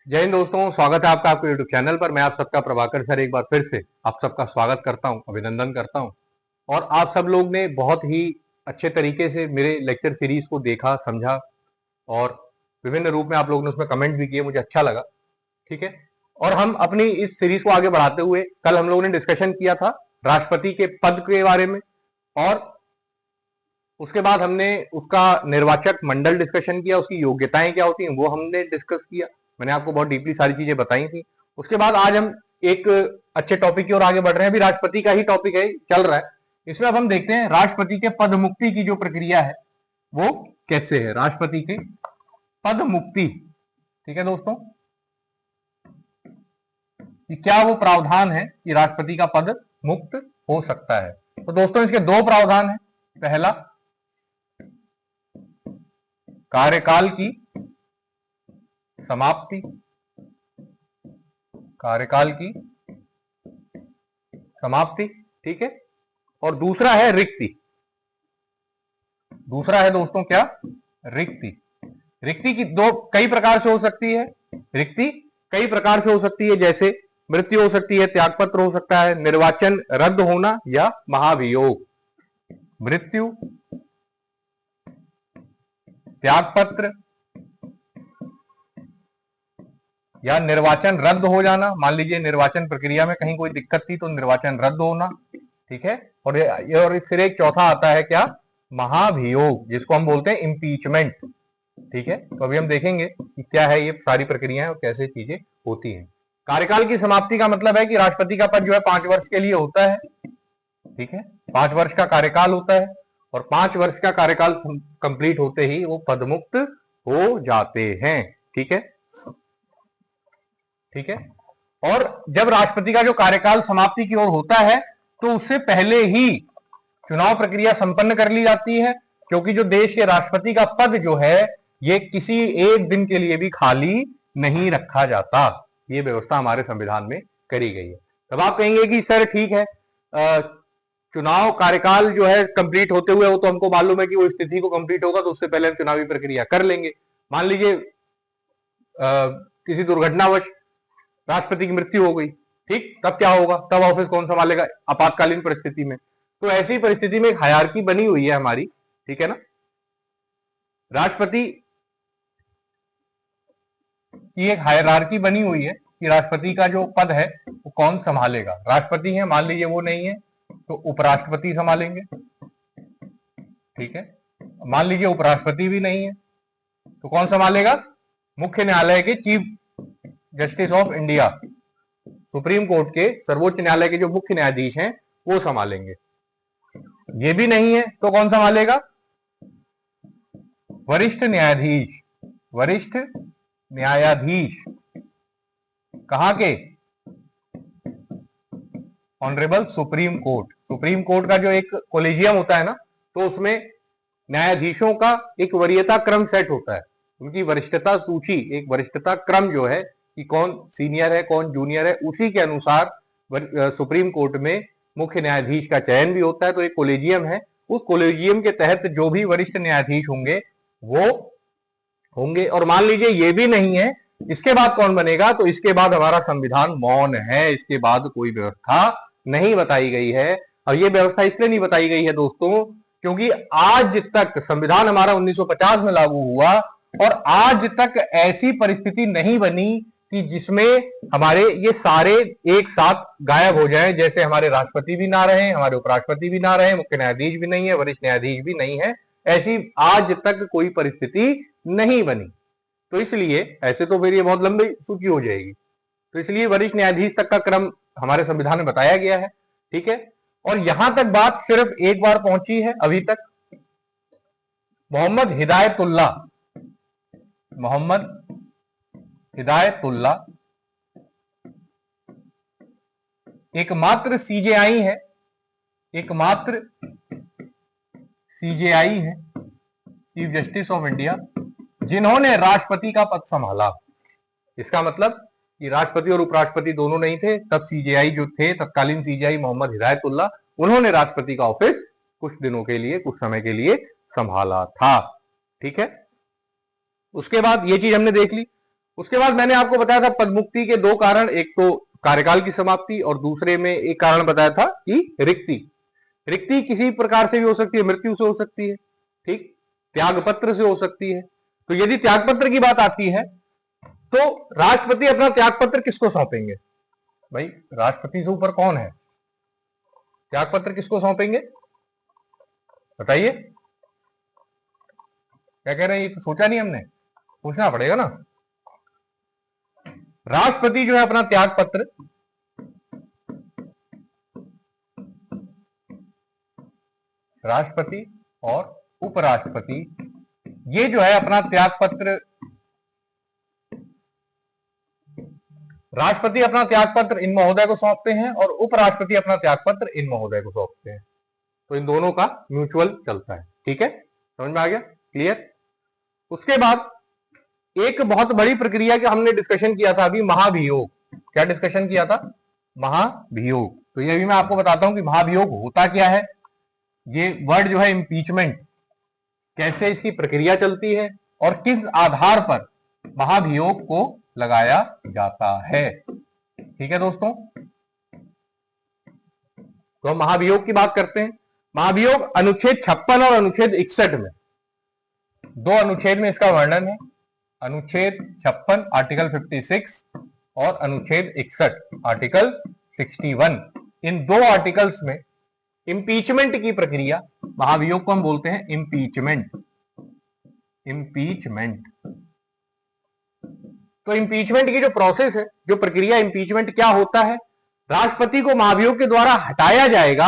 जय हिंद दोस्तों, स्वागत है आपका आपके यूट्यूब चैनल पर। मैं आप सबका प्रभाकर सर एक बार फिर से आप सबका स्वागत करता हूं, अभिनंदन करता हूं। और आप सब लोग ने बहुत ही अच्छे तरीके से मेरे लेक्चर सीरीज को देखा, समझा और विभिन्न रूप में आप लोगों ने उसमें कमेंट भी किए, मुझे अच्छा लगा। ठीक है। और हम अपनी इस सीरीज को आगे बढ़ाते हुए कल हम लोगों ने डिस्कशन किया था राष्ट्रपति के पद के बारे में, और उसके बाद हमने उसका निर्वाचक मंडल डिस्कशन किया, उसकी योग्यताएं क्या होती हैं वो हमने डिस्कस किया। मैंने आपको बहुत डीपली सारी चीजें बताई थी। उसके बाद आज हम एक अच्छे टॉपिक की ओर आगे बढ़ रहे हैं। अभी राष्ट्रपति का ही टॉपिक है, चल रहा है। इसमें अब हम देखते हैं राष्ट्रपति के पद मुक्ति की जो प्रक्रिया है वो कैसे है। राष्ट्रपति के पद मुक्ति, ठीक है दोस्तों, कि क्या वो प्रावधान है कि राष्ट्रपति का पद मुक्त हो सकता है। तो दोस्तों इसके दो प्रावधान है। पहला, कार्यकाल की समाप्ति, कार्यकाल की समाप्ति, ठीक है। और दूसरा है रिक्ति। दूसरा है दोस्तों क्या? रिक्ति। रिक्ति की दो कई प्रकार से हो सकती है। रिक्ति कई प्रकार से हो सकती है, जैसे मृत्यु हो सकती है, त्यागपत्र हो सकता है, निर्वाचन रद्द होना या महाभियोग। मृत्यु, त्यागपत्र या निर्वाचन रद्द हो जाना। मान लीजिए निर्वाचन प्रक्रिया में कहीं कोई दिक्कत थी तो निर्वाचन रद्द होना, ठीक है। और फिर एक चौथा आता है क्या? महाभियोग, जिसको हम बोलते हैं इम्पीचमेंट, ठीक है। तो अभी हम देखेंगे कि क्या है ये सारी प्रक्रियाएं और कैसे चीजें होती हैं। कार्यकाल की समाप्ति का मतलब है कि राष्ट्रपति का पद जो है 5 वर्ष के लिए होता है, ठीक है। 5 वर्ष का कार्यकाल होता है और 5 वर्ष का कार्यकाल कंप्लीट होते ही वो पदमुक्त हो जाते हैं, ठीक है। ठीक है। और जब राष्ट्रपति का जो कार्यकाल समाप्ति की ओर होता है तो उससे पहले ही चुनाव प्रक्रिया संपन्न कर ली जाती है, क्योंकि जो देश के राष्ट्रपति का पद जो है ये किसी एक दिन के लिए भी खाली नहीं रखा जाता। ये व्यवस्था हमारे संविधान में करी गई है। तब आप कहेंगे कि सर ठीक है, चुनाव कार्यकाल जो है कंप्लीट होते हुए वो तो हमको मालूम है कि वो स्थिति को कंप्लीट होगा तो उससे पहले हम चुनावी प्रक्रिया कर लेंगे। मान लीजिए किसी दुर्घटनावश राष्ट्रपति की मृत्यु हो गई, ठीक, तब क्या होगा? तब ऑफिस कौन संभालेगा? आपातकालीन परिस्थिति में। तो ऐसी परिस्थिति में एक हायरार्की बनी हुई है हमारी, ठीक है ना। राष्ट्रपति की एक हायरार्की बनी हुई है कि राष्ट्रपति का जो पद है वो कौन संभालेगा। राष्ट्रपति है, मान लीजिए वो नहीं है तो उपराष्ट्रपति संभालेंगे, ठीक है। मान लीजिए उपराष्ट्रपति भी नहीं है तो कौन संभालेगा? मुख्य न्यायालय के chief justice of India, supreme court के सर्वोच्च न्यायालय के जो मुख्य न्यायाधीश हैं वो संभालेंगे। ये भी नहीं है तो कौन संभालेगा? वरिष्ठ न्यायाधीश। वरिष्ठ न्यायाधीश कहां के? Honourable supreme court. Supreme court का जो एक कोलेजियम होता है ना, तो उसमें न्यायाधीशों का एक वरीयता क्रम सेट होता है। उनकी वरिष्ठता सूची, एक वरिष्ठता क्रम जो है कि कौन सीनियर है कौन जूनियर है, उसी के अनुसार सुप्रीम कोर्ट में मुख्य न्यायाधीश का चयन भी होता है। तो एक कोलेजियम है, उस कोलेजियम के तहत जो भी वरिष्ठ न्यायाधीश होंगे वो होंगे। और मान लीजिए ये भी नहीं है, इसके बाद कौन बनेगा? तो इसके बाद हमारा संविधान मौन है, इसके बाद कोई व्यवस्था नहीं बताई गई है। और ये व्यवस्था इसलिए नहीं बताई गई है दोस्तों क्योंकि आज तक संविधान हमारा 1950 में लागू हुआ और आज तक ऐसी परिस्थिति नहीं बनी कि जिसमें हमारे ये सारे एक साथ गायब हो जाएं। जैसे हमारे राष्ट्रपति भी ना रहे, हमारे उपराष्ट्रपति भी ना रहे, मुख्य न्यायाधीश भी नहीं है, वरिष्ठ न्यायाधीश भी नहीं है, ऐसी आज तक कोई परिस्थिति नहीं बनी। तो इसलिए ऐसे तो फिर ये बहुत लंबी सूची हो जाएगी। तो इसलिए वरिष्ठ न्यायाधीश तक का क्रम हमारे संविधान में बताया गया है, ठीक है। और यहां तक बात सिर्फ एक बार पहुंची है अभी तक। मोहम्मद हिदायतुल्ला, मोहम्मद हिदायतुल्ला एकमात्र सीजेआई है, एकमात्र सीजेआई है, चीफ जस्टिस ऑफ इंडिया, जिन्होंने राष्ट्रपति का पद संभाला। इसका मतलब कि राष्ट्रपति और उपराष्ट्रपति दोनों नहीं थे, तब सीजेआई जो थे, तत्कालीन सीजेआई मोहम्मद हिदायतुल्ला, उन्होंने राष्ट्रपति का ऑफिस कुछ दिनों के लिए, कुछ समय के लिए संभाला था, ठीक है। उसके बाद ये चीज हमने देख ली। उसके बाद मैंने आपको बताया था पदमुक्ति के दो कारण, एक तो कार्यकाल की समाप्ति और दूसरे में एक कारण बताया था कि रिक्ति। रिक्ति किसी प्रकार से भी हो सकती है, मृत्यु से हो सकती है, ठीक, त्यागपत्र से हो सकती है। तो यदि त्यागपत्र की बात आती है तो राष्ट्रपति अपना त्यागपत्र किसको सौंपेंगे? भाई राष्ट्रपति से ऊपर कौन है? त्यागपत्र किसको सौंपेंगे बताइए? क्या कह रहे हैं? ये तो सोचा नहीं हमने, पूछना पड़ेगा ना। राष्ट्रपति जो है अपना त्यागपत्र राष्ट्रपति और उपराष्ट्रपति ये जो है अपना त्यागपत्र, राष्ट्रपति अपना त्यागपत्र इन महोदय को सौंपते हैं और उपराष्ट्रपति अपना त्यागपत्र इन महोदय को सौंपते हैं। तो इन दोनों का म्यूचुअल चलता है, ठीक है, समझ में आ गया? क्लियर? उसके बाद एक बहुत बड़ी प्रक्रिया का हमने डिस्कशन किया था अभी, महाभियोग। क्या डिस्कशन किया था? महाभियोग। तो ये भी मैं आपको बताता हूं कि महाभियोग होता क्या है। ये वर्ड जो है इम्पीचमेंट, कैसे इसकी प्रक्रिया चलती है और किस आधार पर महाभियोग को लगाया जाता है, ठीक है दोस्तों। तो हम महाभियोग की बात करते हैं। महाभियोग अनुच्छेद 56 और अनुच्छेद 61 में, दो अनुच्छेद में इसका वर्णन है। अनुच्छेद 56 आर्टिकल 56 और अनुच्छेद 61 आर्टिकल 61। इन दो आर्टिकल्स में इंपीचमेंट की प्रक्रिया, महाभियोग को हम बोलते हैं इंपीचमेंट। इंपीचमेंट, तो इंपीचमेंट की जो प्रोसेस है, जो प्रक्रिया, इंपीचमेंट क्या होता है? राष्ट्रपति को महाभियोग के द्वारा हटाया जाएगा,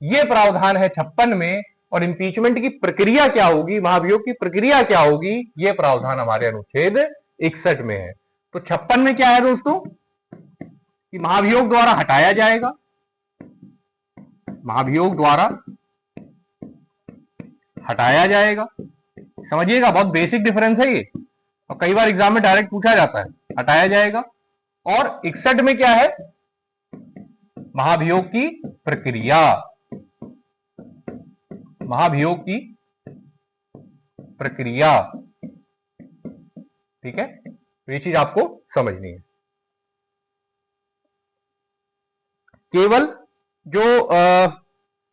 यह प्रावधान है 56 में। और इंपीचमेंट की प्रक्रिया क्या होगी, महाभियोग की प्रक्रिया क्या होगी, यह प्रावधान हमारे अनुच्छेद 61 में है। तो 56 में क्या है दोस्तों कि महाभियोग द्वारा हटाया जाएगा, महाभियोग द्वारा हटाया जाएगा। समझिएगा, बहुत बेसिक डिफरेंस है ये, और कई बार एग्जाम में डायरेक्ट पूछा जाता है, हटाया जाएगा। और 61 में क्या है? महाभियोग की प्रक्रिया, महाभियोग की प्रक्रिया, ठीक है। तो ये चीज आपको समझनी है। केवल जो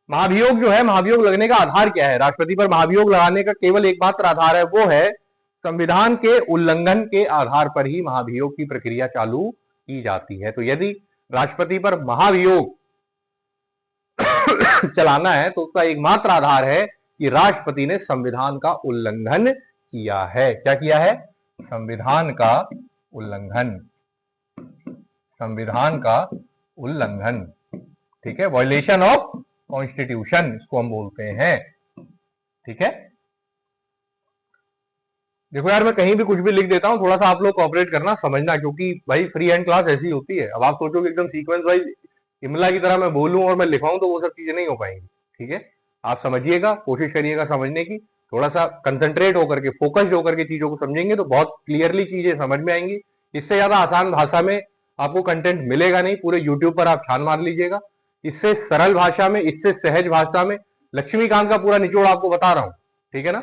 महाभियोग जो है, महाभियोग लगने का आधार क्या है? राष्ट्रपति पर महाभियोग लगाने का केवल एकमात्र आधार है, वो है संविधान के उल्लंघन के आधार पर ही महाभियोग की प्रक्रिया चालू की जाती है। तो यदि राष्ट्रपति पर महाभियोग चलाना है तो उसका एकमात्र आधार है कि राष्ट्रपति ने संविधान का उल्लंघन किया है। क्या किया है? संविधान का उल्लंघन, संविधान का उल्लंघन, ठीक है, वायलेशन ऑफ कॉन्स्टिट्यूशन इसको हम बोलते हैं, ठीक है। देखो यार, मैं कहीं भी कुछ भी लिख देता हूं, थोड़ा सा आप लोग कोऑपरेट करना, समझना, क्योंकि भाई फ्री हैंड क्लास ऐसी होती है। अब आप सोचो कि एकदम सीक्वेंस वाइज इमला की तरह मैं बोलूं और मैं लिखाऊं तो वो सब चीजें नहीं हो पाएंगी, ठीक है। आप समझिएगा, कोशिश करिएगा समझने की, थोड़ा सा कंसंट्रेट होकर के, फोकस्ड होकर के चीजों को समझेंगे तो बहुत क्लियरली चीजें समझ में आएंगी। इससे ज्यादा आसान भाषा में आपको कंटेंट मिलेगा नहीं। पूरे यूट्यूब पर आप छान मार लीजिएगा, इससे सरल भाषा में, इससे सहज भाषा में लक्ष्मीकांत का पूरा निचोड़ आपको बता रहा हूं, ठीक है ना।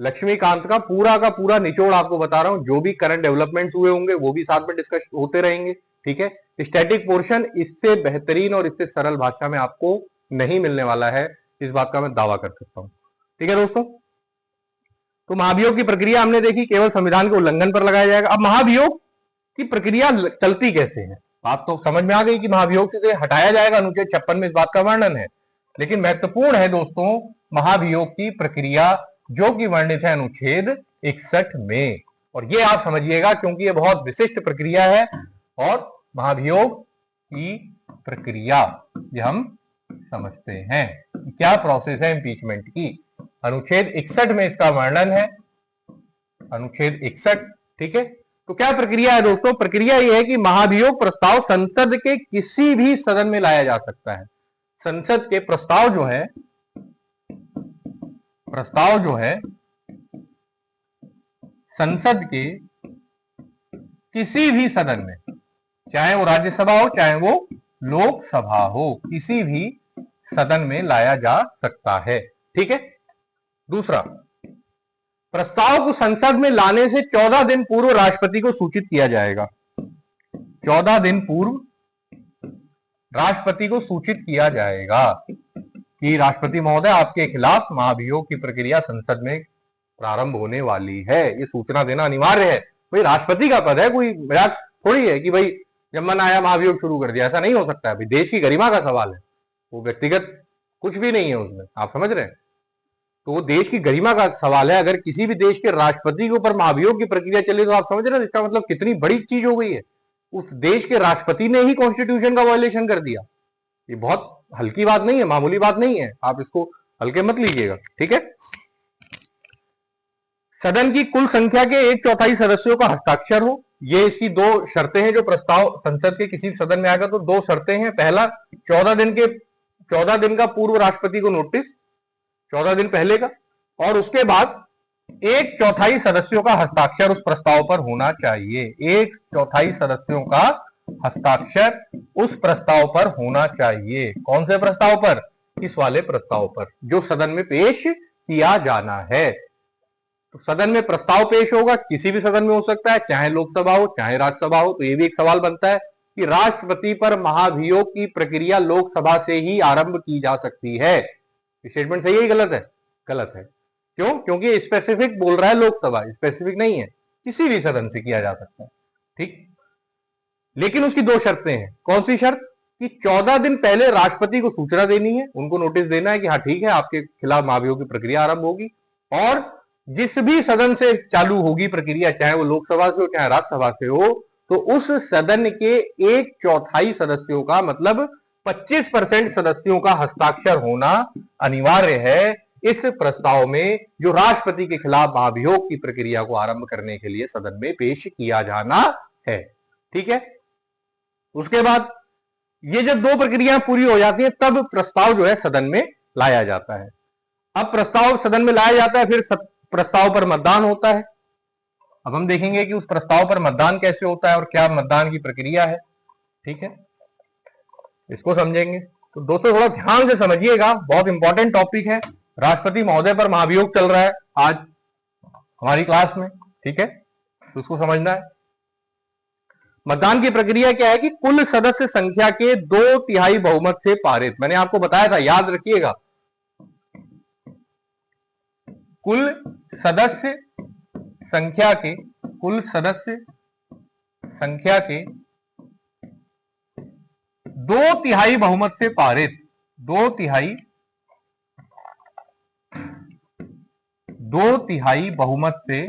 लक्ष्मीकांत का पूरा निचोड़ आपको बता रहा हूं। जो भी करंट डेवलपमेंट्स हुए होंगे वो भी साथ में डिस्कस होते रहेंगे, ठीक है। स्टैटिक पोर्शन इससे बेहतरीन और इससे सरल भाषा में आपको नहीं मिलने वाला है, इस बात का मैं दावा कर सकता हूं, ठीक है दोस्तों। तो महाभियोग की प्रक्रिया हमने देखी, केवल संविधान के उल्लंघन पर लगाया जाएगा। अब महाभियोग की प्रक्रिया चलती कैसे है, बात तो समझ में आ गई कि महाभियोग से हटाया जाएगा, अनुच्छेद 56 में इस बात का वर्णन है। लेकिन महत्वपूर्ण है दोस्तों महाभियोग की प्रक्रिया, जो कि वर्णित है अनुच्छेद 61 में। और ये आप समझिएगा क्योंकि ये बहुत विशिष्ट प्रक्रिया है। और महाभियोग की प्रक्रिया ये हम समझते हैं क्या प्रोसेस है इंपीचमेंट की। अनुच्छेद 61 में इसका वर्णन है, अनुच्छेद 61, ठीक है। तो क्या प्रक्रिया है दोस्तों? प्रक्रिया यह है कि महाभियोग प्रस्ताव संसद के किसी भी सदन में लाया जा सकता है। संसद के प्रस्ताव जो है संसद के किसी भी सदन में, चाहे वो राज्यसभा हो चाहे वो लोकसभा हो, किसी भी सदन में लाया जा सकता है, ठीक है। दूसरा, प्रस्ताव को संसद में लाने से 14 दिन पूर्व राष्ट्रपति को सूचित किया जाएगा। 14 दिन पूर्व राष्ट्रपति को सूचित किया जाएगा कि राष्ट्रपति महोदय आपके खिलाफ महाभियोग की प्रक्रिया संसद में प्रारंभ होने वाली है। ये सूचना देना अनिवार्य है। भाई राष्ट्रपति का पद है, कोई मजाक थोड़ी है कि भाई जब मन आया महाभियोग शुरू कर दिया। ऐसा नहीं हो सकता है। भाई देश की गरिमा का सवाल है, वो व्यक्तिगत कुछ भी नहीं है उसमें। आप समझ रहे हैं? तो वो देश की गरिमा का सवाल है। अगर किसी भी देश के राष्ट्रपति के ऊपर महाभियोग की प्रक्रिया चले तो आप समझ रहे हैं इसका मतलब कितनी बड़ी चीज हो गई है। उस देश के राष्ट्रपति ने ही कॉन्स्टिट्यूशन का वायलेशन कर दिया। ये बहुत हल्की बात नहीं है, मामूली बात नहीं है। आप इसको हल्के मत लीजिएगा, ठीक है। सदन की कुल संख्या के 1/4 सदस्यों का हस्ताक्षर हो, ये इसकी दो शर्तें हैं। जो प्रस्ताव संसद के किसी सदन में आएगा तो दो शर्तें हैं। पहला 14 दिन का पूर्व राष्ट्रपति को नोटिस, 14 दिन पहले का, और उसके बाद 1/4 सदस्यों का हस्ताक्षर उस प्रस्ताव पर होना चाहिए। 1/4 सदस्यों का हस्ताक्षर उस प्रस्ताव पर होना चाहिए। कौन से प्रस्ताव पर? इस वाले प्रस्ताव पर जो सदन में पेश किया जाना है। तो सदन में प्रस्ताव पेश होगा, किसी भी सदन में हो सकता है, चाहे लोकसभा हो चाहे राज्यसभा हो। तो ये भी एक सवाल बनता है कि राष्ट्रपति पर महाभियोग की प्रक्रिया लोकसभा से ही आरंभ की जा सकती है। स्टेटमेंट सही है, गलत है? गलत है। क्यों? क्योंकि स्पेसिफिक बोल रहा है लोकसभा, स्पेसिफिक नहीं है। किसी भी सदन से किया जा सकता है, ठीक। लेकिन उसकी दो शर्तें हैं। कौन सी शर्त? कि 14 दिन पहले राष्ट्रपति को सूचना देनी है, उनको नोटिस देना है कि हाँ ठीक है आपके खिलाफ महाभियोग की प्रक्रिया आरंभ होगी। और जिस भी सदन से चालू होगी प्रक्रिया, चाहे वो लोकसभा से हो चाहे राज्यसभा से हो, तो उस सदन के 1/4 सदस्यों का मतलब 25% सदस्यों का हस्ताक्षर होना अनिवार्य है इस प्रस्ताव में, जो राष्ट्रपति के खिलाफ महाभियोग की प्रक्रिया को आरंभ करने के लिए सदन में पेश किया जाना है, ठीक है। उसके बाद ये जब दो प्रक्रियाएं पूरी हो जाती है तब प्रस्ताव जो है सदन में लाया जाता है। अब प्रस्ताव सदन में लाया जाता है, फिर प्रस्ताव पर मतदान होता है। अब हम देखेंगे कि उस प्रस्ताव पर मतदान कैसे होता है और क्या मतदान की प्रक्रिया है, ठीक है, इसको समझेंगे। तो दोस्तों थोड़ा ध्यान से समझिएगा, बहुत इंपॉर्टेंट टॉपिक है। राष्ट्रपति महोदय पर महाभियोग चल रहा है आज हमारी क्लास में, ठीक है, तो उसको समझना है। मतदान की प्रक्रिया क्या है कि कुल सदस्य संख्या के 2/3 बहुमत से पारित। मैंने आपको बताया था, याद रखिएगा, कुल सदस्य संख्या के 2/3 बहुमत से पारित। 2/3 बहुमत से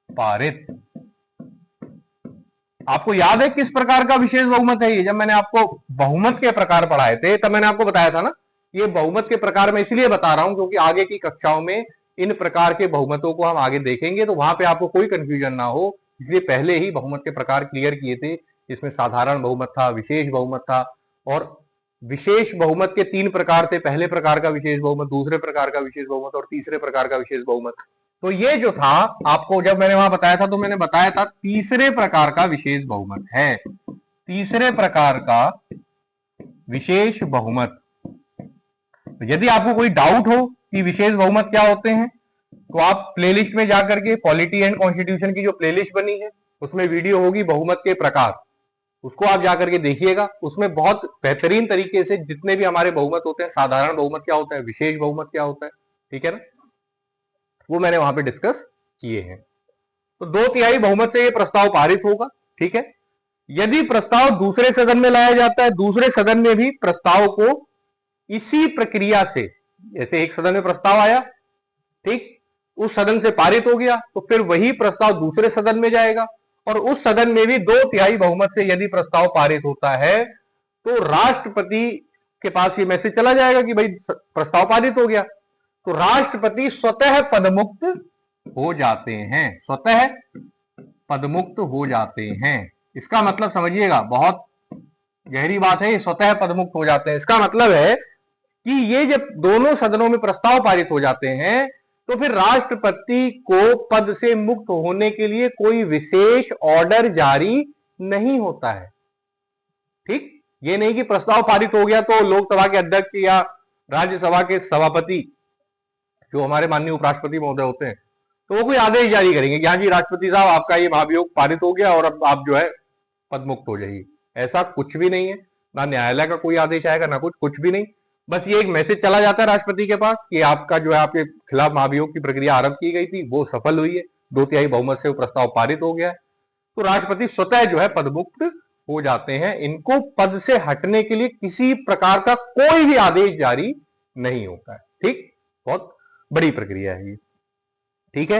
पारित। आपको याद है किस प्रकार का विशेष बहुमत है ये? जब मैंने आपको बहुमत के प्रकार पढ़ाए थे तब मैंने आपको बताया था ना, ये बहुमत के प्रकार मैं इसलिए बता रहा हूं क्योंकि आगे की कक्षाओं में इन प्रकार के बहुमतों को हम आगे देखेंगे, तो वहां पे आपको कोई कंफ्यूजन ना हो, इसलिए पहले ही बहुमत के प्रकार क्लियर किए थे। इसमें साधारण बहुमत था, विशेष बहुमत था, और विशेष बहुमत के 3 प्रकार थे। पहले प्रकार का विशेष बहुमत, दूसरे प्रकार का विशेष बहुमत और तीसरे प्रकार का विशेष बहुमत। तो ये जो था आपको जब मैंने वहां बताया था तो मैंने बताया था तीसरे प्रकार का विशेष बहुमत है। तीसरे प्रकार का विशेष बहुमत। यदि आपको कोई डाउट हो कि विशेष बहुमत क्या होते हैं तो आप प्लेलिस्ट में जाकर के पॉलिटी एंड कॉन्स्टिट्यूशन की जो प्लेलिस्ट बनी है उसमें वीडियो होगी बहुमत के प्रकार, उसको आप जाकर के देखिएगा। उसमें बहुत बेहतरीन तरीके से जितने भी हमारे बहुमत होते हैं, साधारण बहुमत क्या होता है, विशेष बहुमत क्या होता है, ठीक है ना, वो मैंने वहां पे डिस्कस किए हैं। तो 2/3 बहुमत से ये प्रस्ताव पारित होगा, ठीक है। यदि प्रस्ताव दूसरे सदन में लाया जाता है, दूसरे सदन में भी प्रस्ताव को इसी प्रक्रिया से, जैसे एक सदन में प्रस्ताव आया, ठीक, उस सदन से पारित हो गया, तो फिर वही प्रस्ताव दूसरे सदन में जाएगा और उस सदन में भी 2/3 बहुमत से यदि प्रस्ताव पारित होता है तो राष्ट्रपति के पास ये मैसेज चला जाएगा कि भाई प्रस्ताव पारित हो गया। तो राष्ट्रपति स्वतः पदमुक्त हो जाते हैं, स्वतः पदमुक्त हो जाते हैं। इसका मतलब समझिएगा, बहुत गहरी बात है, ये स्वतः पदमुक्त हो जाते हैं। इसका मतलब है कि ये जब दोनों सदनों में प्रस्ताव पारित हो जाते हैं तो फिर राष्ट्रपति को पद से मुक्त होने के लिए कोई विशेष ऑर्डर जारी नहीं होता है, ठीक। ये नहीं कि प्रस्ताव पारित हो गया तो लोकसभा के अध्यक्ष या राज्यसभा के सभापति जो हमारे माननीय उपराष्ट्रपति महोदय होते हैं, तो वो कोई आदेश जारी करेंगे कि हाँ जी राष्ट्रपति साहब आपका ये महाभियोग पारित हो गया और अब आप जो है पद मुक्त हो जाइए। ऐसा कुछ भी नहीं है, ना न्यायालय का कोई आदेश आएगा, ना कुछ भी नहीं। बस ये एक मैसेज चला जाता है राष्ट्रपति के पास कि आपका जो है आपके खिलाफ महाभियोग की प्रक्रिया आरंभ की गई थी, वो सफल हुई है, 2/3 बहुमत से वो प्रस्ताव पारित हो गया है। तो राष्ट्रपति स्वतः जो है पदमुक्त हो जाते हैं। इनको पद से हटने के लिए किसी प्रकार का कोई भी आदेश जारी नहीं होता है। ठीक, बहुत बड़ी प्रक्रिया है ये। ठीक है,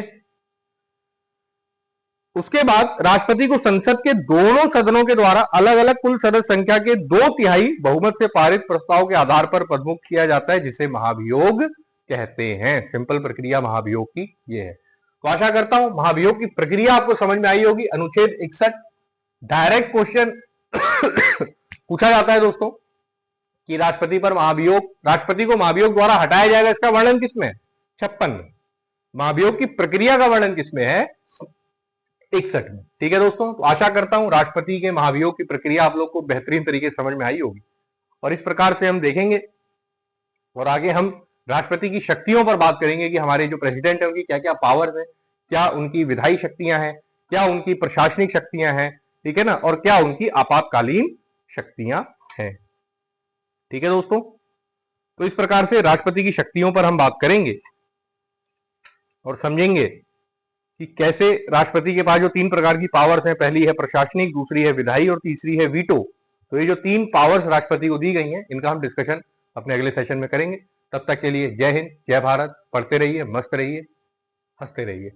उसके बाद राष्ट्रपति को संसद के दोनों सदनों के द्वारा अलग अलग कुल सदस्य संख्या के 2/3 बहुमत से पारित प्रस्ताव के आधार पर पदमुक्त किया जाता है, जिसे महाभियोग कहते हैं। सिंपल प्रक्रिया महाभियोग की ये है। तो आशा करता हूं महाभियोग की प्रक्रिया आपको समझ में आई होगी। अनुच्छेद 61 डायरेक्ट क्वेश्चन पूछा जाता है दोस्तों कि राष्ट्रपति पर महाभियोग, राष्ट्रपति को महाभियोग द्वारा हटाया जाएगा, इसका वर्णन किसमें? 56 में। महाभियोग की प्रक्रिया का वर्णन किसमें है? 61 में। ठीक है दोस्तों, तो आशा करता हूं राष्ट्रपति के महाभियोग की प्रक्रिया आप लोग को बेहतरीन तरीके से समझ में आई होगी। और इस प्रकार से हम देखेंगे और आगे हम राष्ट्रपति की शक्तियों पर बात करेंगे कि हमारे जो प्रेसिडेंट है उनकी क्या क्या पावर्स है, क्या उनकी विधायी शक्तियां हैं, क्या उनकी प्रशासनिक शक्तियां हैं, ठीक है ना, और क्या उनकी आपातकालीन शक्तियां हैं। ठीक है दोस्तों, तो इस प्रकार से राष्ट्रपति की शक्तियों पर हम बात करेंगे और समझेंगे कि कैसे राष्ट्रपति के पास जो 3 प्रकार की पावर्स हैं, पहली है प्रशासनिक, दूसरी है विधायी और तीसरी है वीटो। तो ये जो 3 पावर्स राष्ट्रपति को दी गई हैं, इनका हम डिस्कशन अपने अगले सेशन में करेंगे। तब तक के लिए जय हिंद, जय भारत। पढ़ते रहिए, मस्त रहिए, हंसते रहिए।